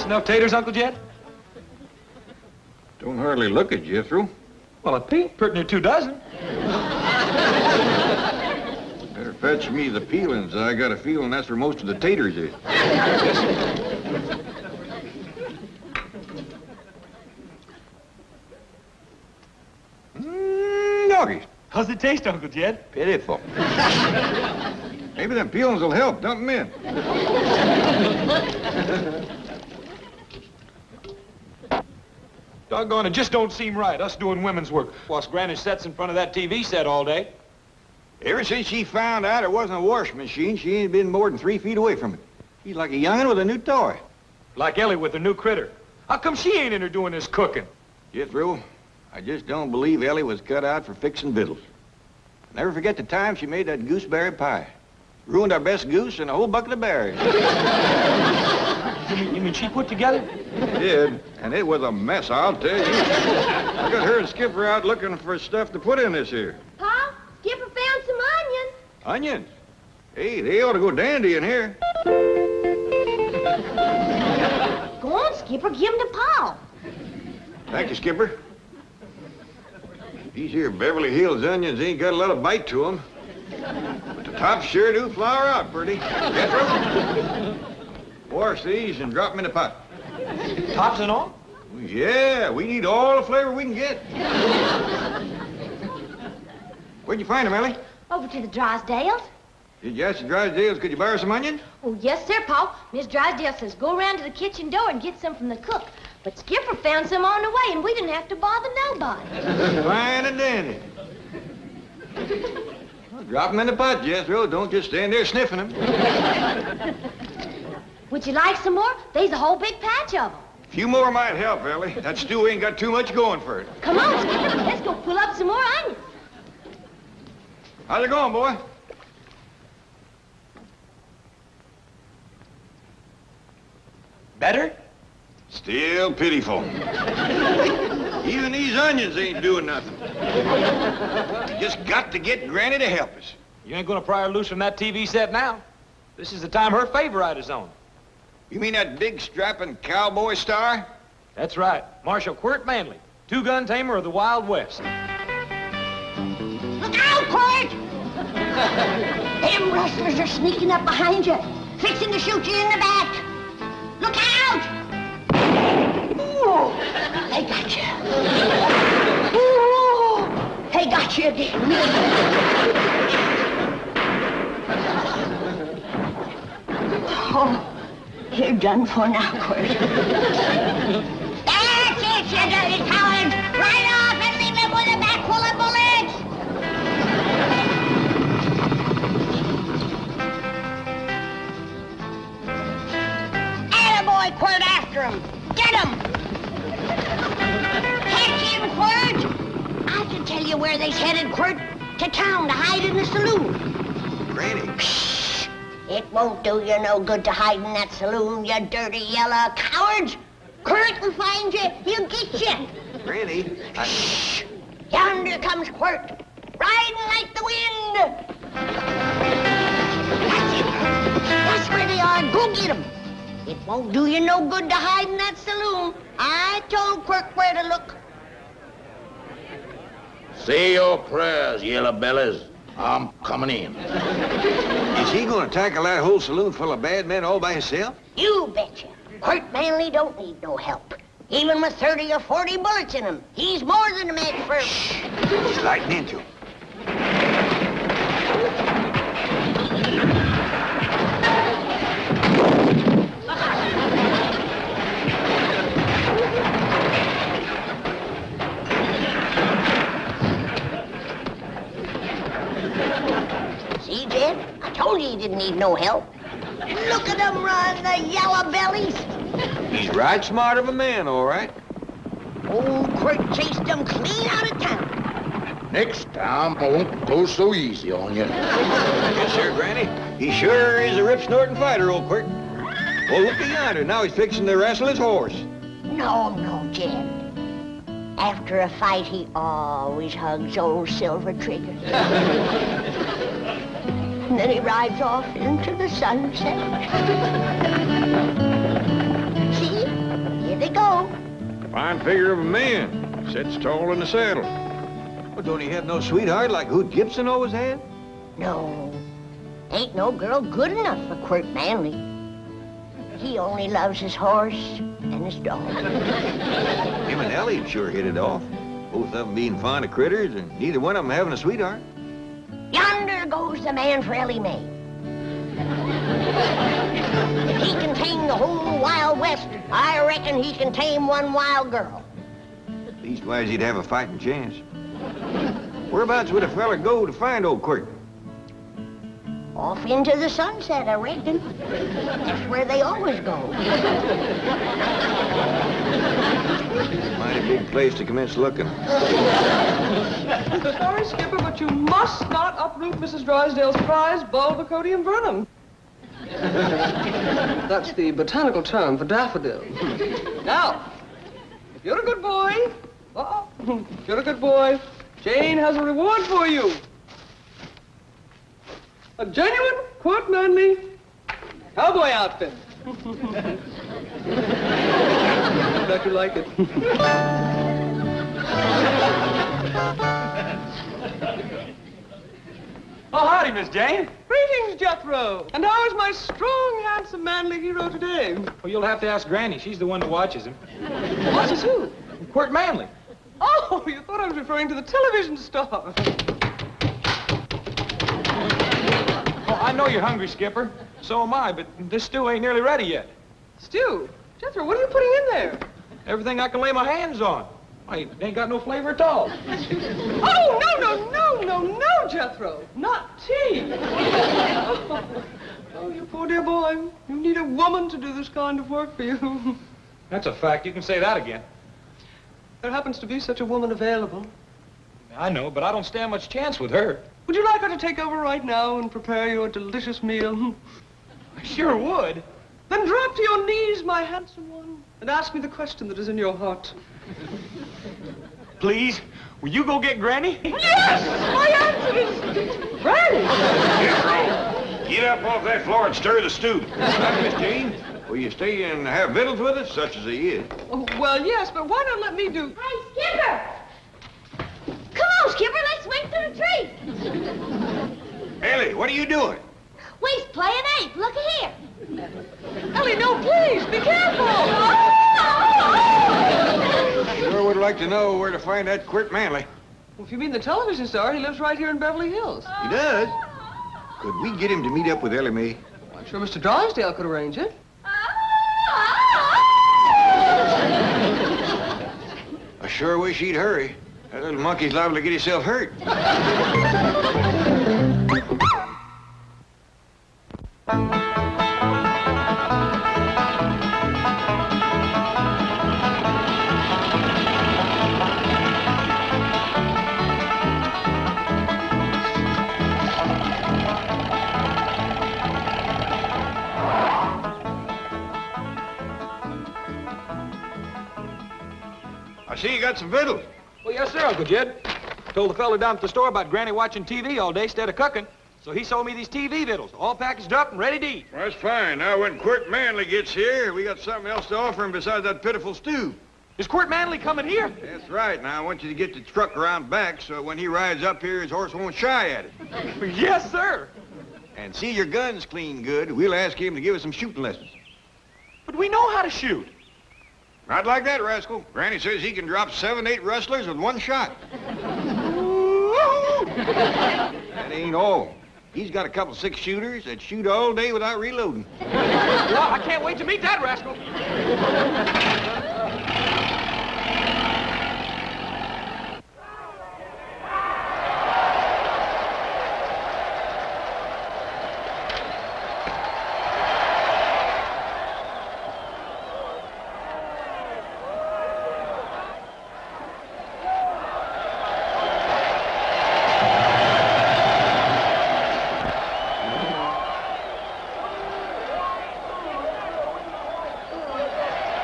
Just enough taters, Uncle Jed? Don't hardly look it, Jethro. Well, a pink, pretty near 2 dozen. Better fetch me the peelings. I got a feeling that's where most of the taters is. Doggies. How's it taste, Uncle Jed? Pitiful. Maybe them peelings will help. Dump them in. Doggone, it just don't seem right, us doing women's work, whilst Granny sits in front of that TV set all day. Ever since she found out it wasn't a washing machine, she ain't been more than 3 feet away from it. She's like a young'un with a new toy. Like Elly with her new critter. How come she ain't in her doing this cooking? Jethro, I just don't believe Elly was cut out for fixing victuals. Never forget the time she made that gooseberry pie. Ruined our best goose and a whole bucket of berries. You mean she put together? She did, and it was a mess, I'll tell you. I got her and Skipper out looking for stuff to put in this here. Pa, Skipper found some onions. Onions? Hey, they ought to go dandy in here. Go on, Skipper, give them to Pa. Thank you, Skipper. These here Beverly Hills onions ain't got a lot of bite to them. But the tops sure do flour out pretty. Jethro? Wash these and drop them in the pot. Tops and all? Yeah, we need all the flavor we can get. Where'd you find them, Elly? Over to the Drysdales. Did you ask the Drysdales, could you borrow some onions? Oh, yes, sir, Pa. Miss Drysdale says go around to the kitchen door and get some from the cook. But Skipper found some on the way, and we didn't have to bother nobody. Fine and dandy. Well, drop them in the pot, Jethro. Don't just stand there sniffing them. Would you like some more? There's a whole big patch of them. A few more might help, Elly. That stew ain't got too much going for it. Come on, Skipper. Let's go pull up some more onions. How's it going, boy? Better? Still pitiful. Even these onions ain't doing nothing. We just got to get Granny to help us. You ain't gonna pry her loose from that TV set now. This is the time her favorite is on. You mean that big strapping cowboy star? That's right. Marshal Quirt Manley, 2-gun tamer of the Wild West. Look out, Quirt! Them rustlers are sneaking up behind you, fixing to shoot you in the back. Look out! Ooh, they got you. Ooh, they got you again. Oh, you're done for now, Quirt. That's it, you dirty cowards! Right off and leave him with a back full of bullets! Attaboy, Quirt, after him! Get him! Catch him, Quirt! I can tell you where they's headed, Quirt. To town to hide in the saloon. Granny. It won't do you no good to hide in that saloon, you dirty yellow cowards. Quirt will find you. He'll get you. Granny, Shh! Yonder comes Quirt, riding like the wind. That's it. That's where they are. Go get 'em. It won't do you no good to hide in that saloon. I told Quirt where to look. Say your prayers, yellow bellies. I'm coming in. is he gonna tackle that whole saloon full of bad men all by himself? You betcha. Quirt Manley don't need no help. Even with 30 or 40 bullets in him, he's more than a match for him. He's lighting into him. See, Jed? I told you he didn't need no help. Look at them run, the yellow bellies. He's right smart of a man, all right. Old Quirt chased them clean out of town. Next time, I won't go so easy on you. Yes, sir, Granny. He sure is a rip-snorting fighter, old Quirt. Well, looky yonder. Now he's fixing to wrestle his horse. No, Jed. After a fight, he always hugs old Silver Trigger. And then he rides off into the sunset. See? Fine figure of a man. Sits tall in the saddle. Well, don't he have no sweetheart like Hoot Gibson always had? No. Ain't no girl good enough for Quirt Manley. He only loves his horse and his dog. Him and Elly sure hit it off. Both of them being fond of critters and neither one of them having a sweetheart. Yonder goes the man for Elly May. If he can tame the whole Wild West, I reckon he can tame one wild girl. Leastwise, he'd have a fighting chance. Whereabouts would a fella go to find old Quirt? Off into the sunset, I reckon. That's where they always go. Mighty big place to commence looking. Sorry, Skipper, but you must not uproot Mrs. Drysdale's prized Bulbocodium vernum. That's the botanical term for daffodil. Now, if you're a good boy, if you're a good boy, Jane has a reward for you. A genuine, Quirt Manley cowboy outfit. Bet you like it. Oh, howdy, Miss Jane. Greetings, Jethro. And how is my strong, handsome, manly hero today? Well, you'll have to ask Granny. She's the one that watches him. Watches who? Quirt Manley. Oh, you thought I was referring to the television star. Oh, I know you're hungry, Skipper. So am I, but this stew ain't nearly ready yet. Stew? Jethro, what are you putting in there? Everything I can lay my hands on. Why, it ain't got no flavor at all. Oh, no, Jethro. Not tea. Oh, you poor dear boy. You need a woman to do this kind of work for you. That's a fact. You can say that again. There happens to be such a woman available. I know, but I don't stand much chance with her. Would you like her to take over right now and prepare you a delicious meal? I sure would. Then drop to your knees, my handsome one, and ask me the question that is in your heart. Please, will you go get Granny? Yes! My answer is Granny! Jethro, get up off that floor and stir the stew. Miss Jane, will you stay and have victuals with us, such as he is? Oh, well, yes, but why not let me do... Hey, Skipper! Come on, Skipper, let's swing through the tree. Elly, what are you doing? We's playing ape. Look here. Elly, no, please, be careful! Sure would like to know where to find that Quirt Manley. Well, if you mean the television star, he lives right here in Beverly Hills. He does? Could we get him to meet up with Elly May? I'm sure Mr. Drysdale could arrange it. I sure wish he'd hurry. That little monkey's liable to get himself hurt. I see you got some victuals. Well, yes, sir, Uncle Jed. Told the fella down at the store about Granny watching TV all day instead of cooking. So he sold me these TV victuals, all packaged up and ready to eat. Well, that's fine. Now, when Quirt Manley gets here, we got something else to offer him besides that pitiful stew. Is Quirt Manley coming here? That's right. Now, I want you to get the truck around back so when he rides up here, his horse won't shy at it. Yes, sir. And see your guns clean good. We'll ask him to give us some shooting lessons. But we know how to shoot. Not like that, rascal. Granny says he can drop 7, 8 rustlers with one shot. That ain't all. He's got a couple 6-shooters that shoot all day without reloading. Well, I can't wait to meet that rascal.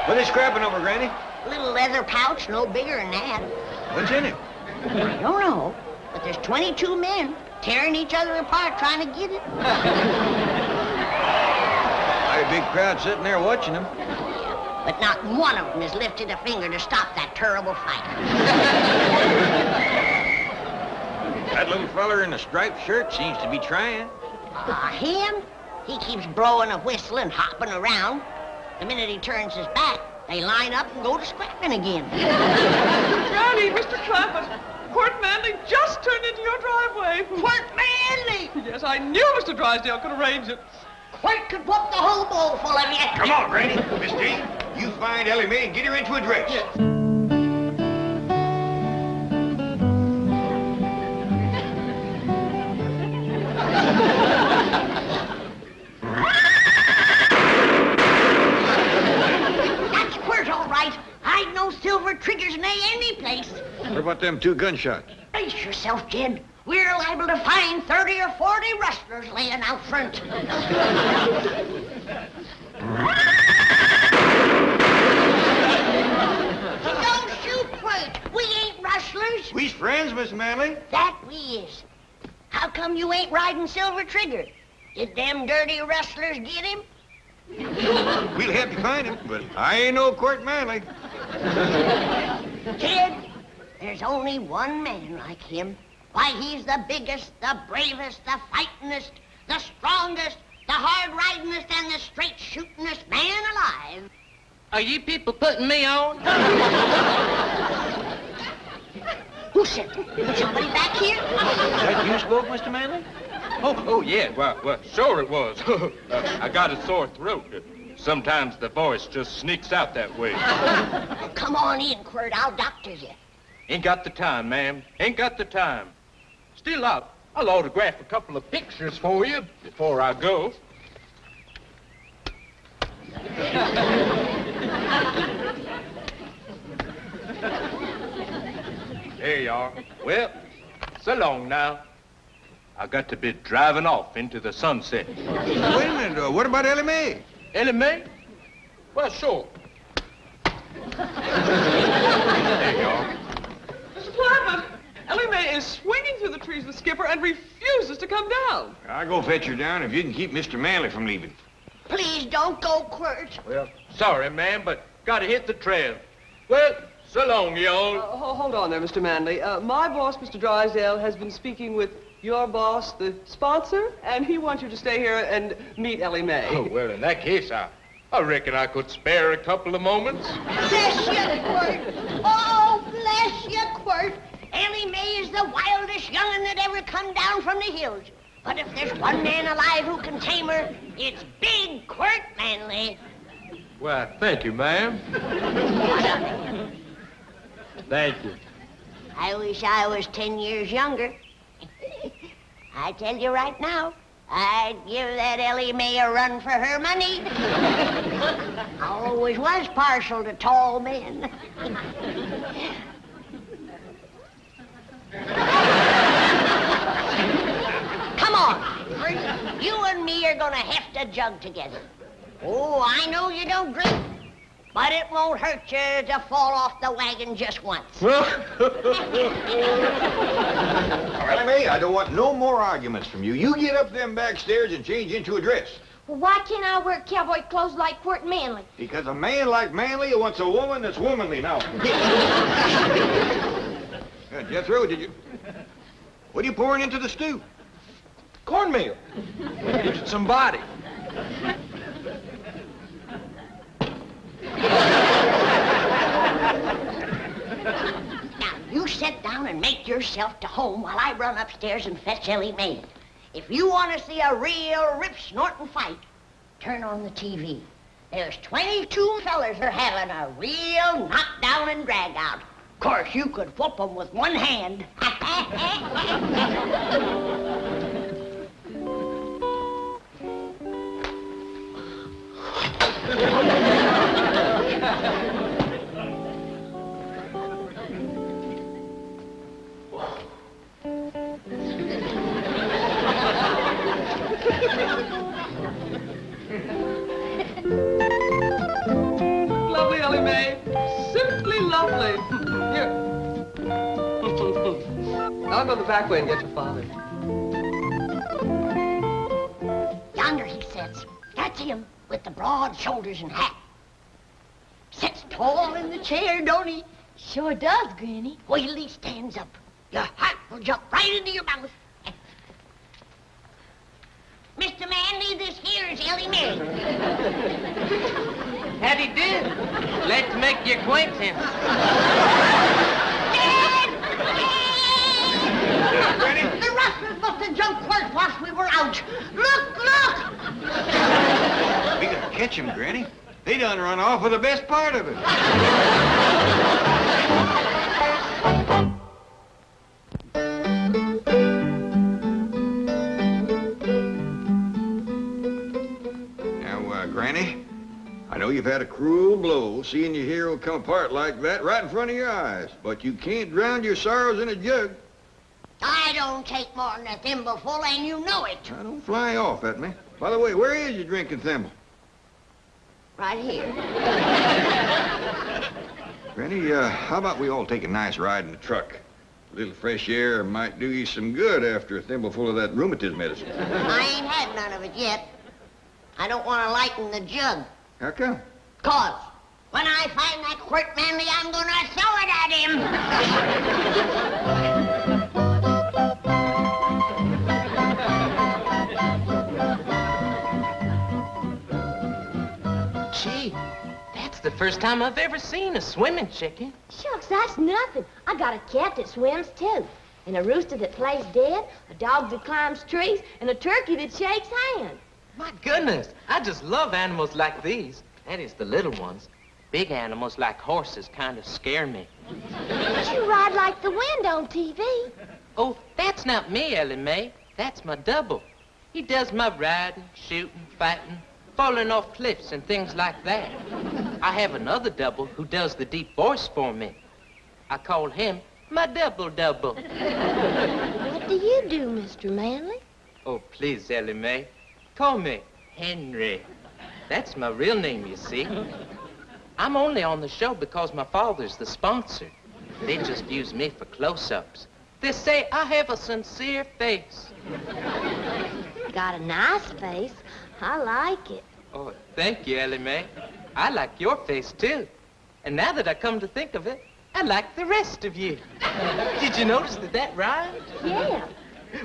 What are they scrapping over, Granny? A little leather pouch, no bigger than that. What's in it? I don't know, but there's 22 men tearing each other apart trying to get it. Mighty big crowd sitting there watching them. But not one of them has lifted a finger to stop that terrible fight. That little feller in the striped shirt seems to be trying. Him? He keeps blowing a whistle and hopping around. The minute he turns his back, they line up and go to scrapping again. Granny, Mr. Clappett, Quirt Manley just turned into your driveway. Quirt Manley! Yes, I knew Mr. Drysdale could arrange it. Quirt could whoop the whole bowl full of you. Come on, Granny. Miss Dean, you find Elly May and get her into a dress. Yes. That's Quirt, all right. I'd no silver triggers in any place. What about them 2 gunshots? Brace yourself, kid. We're liable to find 30 or 40 rustlers laying out front. Don't shoot, Quirt. We ain't rustlers. We's friends, Miss Manley. That we is. How come you ain't riding Silver Trigger? Did them dirty rustlers get him? We'll have to find him, but I ain't no Quirt Manley. Kid, there's only one man like him. Why, he's the biggest, the bravest, the fightingest, the strongest, the hard-ridingest, and the straight-shootingest man alive. Are you people putting me on? Who said that? Somebody back here? That you spoke, Mr. Manley? Oh, yeah. Well, sure it was. I got a sore throat. Sometimes the voice just sneaks out that way. Come on in, Quirt. I'll doctor you. Ain't got the time, ma'am. Ain't got the time. Still, I'll autograph a couple of pictures for you before I go. There you are. Well, so long now. I got to be driving off into the sunset. Wait a minute. What about Elly May? Elly May? Well, sure. There you are. Mr. Clappett, Elly May is swinging through the trees with Skipper and refuses to come down. I'll go fetch her down if you can keep Mr. Manley from leaving. Please don't go, Quirt. Well, sorry, ma'am, but gotta hit the trail. Well, so long, y'all. Hold on there, Mr. Manley. My boss, Mr. Drysdale, has been speaking with your boss, the sponsor, and he wants you to stay here and meet Elly May. Oh, well, in that case, I reckon I could spare a couple of moments. Bless you, Quirt. Oh, bless you, Quirt. Elly May is the wildest young'un that ever come down from the hills. But if there's one man alive who can tame her, it's big Quirt Manley. Well, thank you, ma'am. Thank you. I wish I was 10 years younger. I tell you right now, I'd give that Elly May a run for her money. I always was partial to tall men. Come on, you and me are gonna heft a jug together. Oh, I know you don't drink, but it won't hurt you to fall off the wagon just once. Elly May, I don't want no more arguments from you. You get up them back stairs and change into a dress. Well, why can't I wear cowboy clothes like Quirt Manley? Because a man like Manley wants a woman that's womanly now. Jethro, what are you pouring into the stew? Cornmeal. Gives it some body. Now, you sit down and make yourself to home while I run upstairs and fetch Elly May. If you want to see a real rip-snorting fight, turn on the TV. There's 22 fellers are having a real knockdown and drag-out. Of course, you could whoop them with one hand. Lovely, Elly May. Simply lovely. Here. I'll go the back way and get your father. Yonder he sits. That's him, with the broad shoulders and hat. fall in the chair, don't he? Sure does, Granny. Wait till he stands up. Your heart will jump right into your mouth. Mr. Manley, this here is Elly May. Howdy do. Glad to make your acquaintance. Dad! The rustlers must have jumped first whilst we were out. Look, look! We gotta catch him, Granny. They done run off with the best part of it. Now, Granny, I know you've had a cruel blow seeing your hero come apart like that right in front of your eyes, but you can't drown your sorrows in a jug. I don't take more than a thimbleful, and you know it. Now, don't fly off at me. By the way, where is your drinking thimble? Right here. Granny, how about we all take a nice ride in the truck? A little fresh air might do you some good after a thimbleful of that rheumatism medicine. I ain't had none of it yet. I don't want to lighten the jug. How come? 'Cause when I find that Quirt Manley, I'm gonna throw it at him. Gee, that's the first time I've ever seen a swimming chicken. Shucks, that's nothing. I got a cat that swims, too. And a rooster that plays dead, a dog that climbs trees, and a turkey that shakes hands. My goodness, I just love animals like these. That is, the little ones. Big animals like horses kind of scare me. But you ride like the wind on TV. Oh, that's not me, Elly May. That's my double. He does my riding, shooting, fighting, falling off cliffs and things like that. I have another double who does the deep voice for me. I call him my double-double. What do you do, Mr. Manley? Oh, please, Elly May. Call me Henry. That's my real name, you see. I'm only on the show because my father's the sponsor. They just use me for close-ups. They say I have a sincere face. Got a nice face. I like it. Oh, thank you, Elly May. I like your face, too. And now that I come to think of it, I like the rest of you. Did you notice that rhymed? Yeah.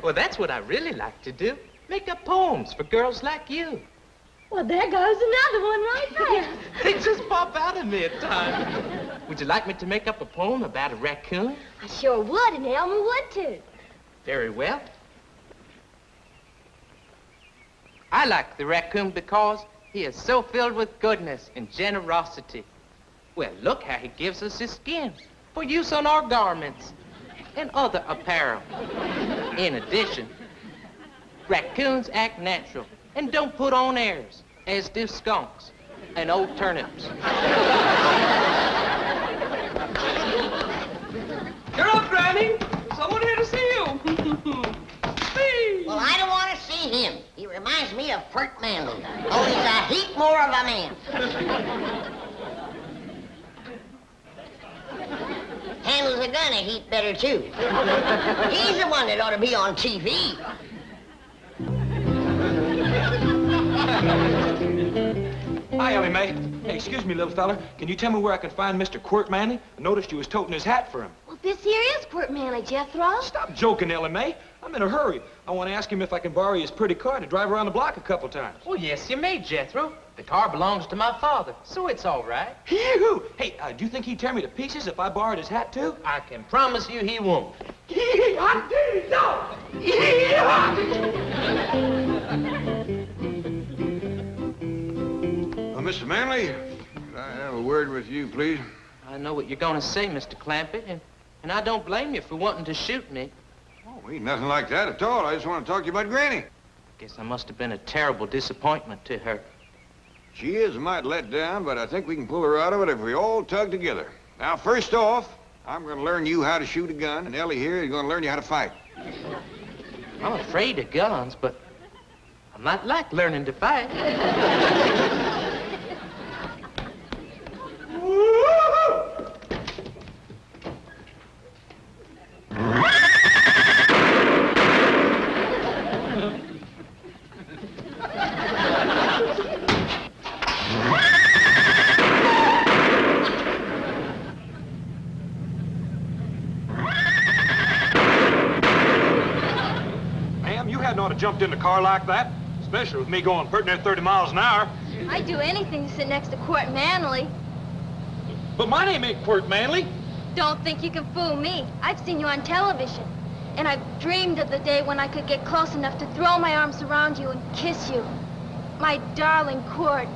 Well, that's what I really like to do. Make up poems for girls like you. Well, there goes another one right there. They just pop out of me at times. Would you like me to make up a poem about a raccoon? I sure would, and Elmer would, too. Very well. I like the raccoon because he is so filled with goodness and generosity. Well, look how he gives us his skin for use on our garments and other apparel. In addition, raccoons act natural and don't put on airs, as do skunks and old turnips. You're up, Granny. Someone here to see you. Well, I don't want to see him. He reminds me of Quirt Manley. Oh, he's a heap more of a man. Handles a gun a heap better, too. He's the one that ought to be on TV. Hi, Elly May. Hey, excuse me, little fella. Can you tell me where I can find Mr. Quirt Manley? I noticed you was toting his hat for him. Well, this here is Quirt Manley, Jethro. Stop joking, Elly May. I'm in a hurry. I want to ask him if I can borrow his pretty car to drive around the block a couple times. Well, yes, you may, Jethro. The car belongs to my father, so it's all right. Yoo-hoo! Hey, do you think he'd tear me to pieces if I borrowed his hat, too? I can promise you he won't. Mr. Manley, could I have a word with you, please? I know what you're going to say, Mr. Clampett, and I don't blame you for wanting to shoot me. Oh, ain't nothing like that at all. I just want to talk to you about Granny. Guess I must have been a terrible disappointment to her. She is a mite let down, but I think we can pull her out of it if we all tug together. Now, first off, I'm going to learn you how to shoot a gun, and Elly here is going to learn you how to fight. I'm afraid of guns, but I might like learning to fight. hadn't ought to jumped in the car like that, especially with me going pretty near 30 miles an hour. I'd do anything to sit next to Quirt Manley. But my name ain't Quirt Manley. Don't think you can fool me. I've seen you on television. And I've dreamed of the day when I could get close enough to throw my arms around you and kiss you. My darling Quirt.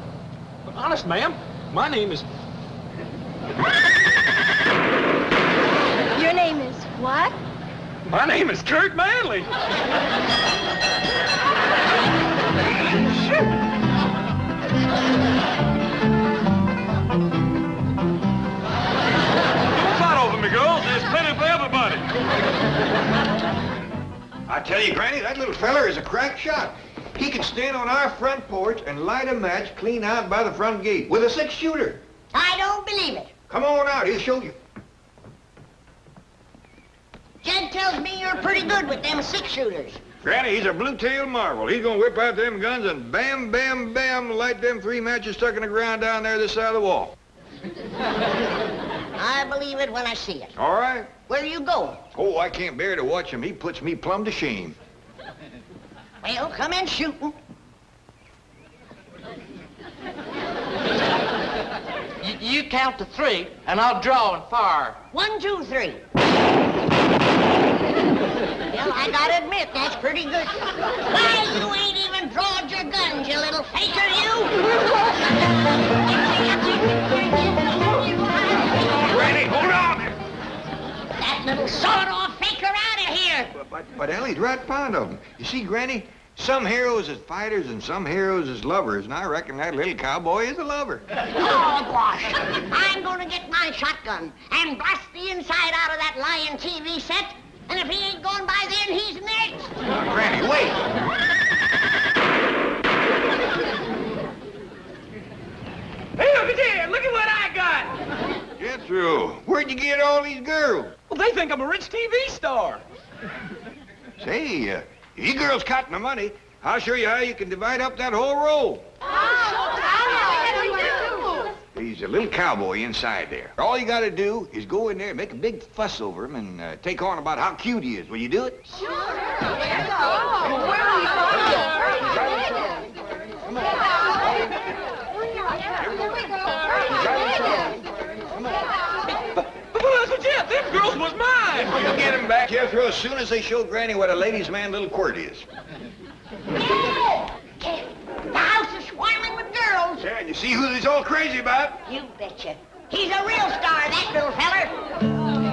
But honest, ma'am, my name is... Your name is what? My name is Kurt Manley. Don't fight over me, girls. There's plenty for everybody. I tell you, Granny, that little feller is a crack shot. He can stand on our front porch and light a match clean out by the front gate with a 6-shooter. I don't believe it. Come on out, he'll show you. Jed tells me you're pretty good with them 6-shooters. Granny, he's a blue-tailed marvel. He's gonna whip out them guns and bam, bam, bam, light them 3 matches stuck in the ground down there this side of the wall. I believe it when I see it. All right. Where are you going? Oh, I can't bear to watch him. He puts me plumb to shame. Well, come in shooting. You count to 3, and I'll draw and fire. 1, 2, 3. Well, I gotta admit, that's pretty good. Why, you ain't even drawed your guns, you little faker, you! Granny, hold on! That little sawed-off faker out of here! But Elly's right fond of him. You see, Granny, some heroes is fighters and some heroes is lovers, and I reckon that little cowboy is a lover. Oh, gosh. I'm gonna get my shotgun and blast the inside out of that lying TV set, and if he ain't gone by then, he's next. Granny, wait! Hey, look at there! Look at what I got! Jethro, where'd you get all these girls? Well, they think I'm a rich TV star. Say, if you girls cotton the money, I'll show you how you can divide up that whole roll. He's a little cowboy inside there. All you gotta do is go in there and make a big fuss over him and take on about how cute he is. Will you do it? Sure. Let's go. Where are we But Uncle Jeff, them girls was mine. You'll get him back, Jethro, as soon as they show Granny what a ladies' man little Quirt is. The house is swarming with girls. Yeah, and you see who he's all crazy about? You betcha. He's a real star, that little feller.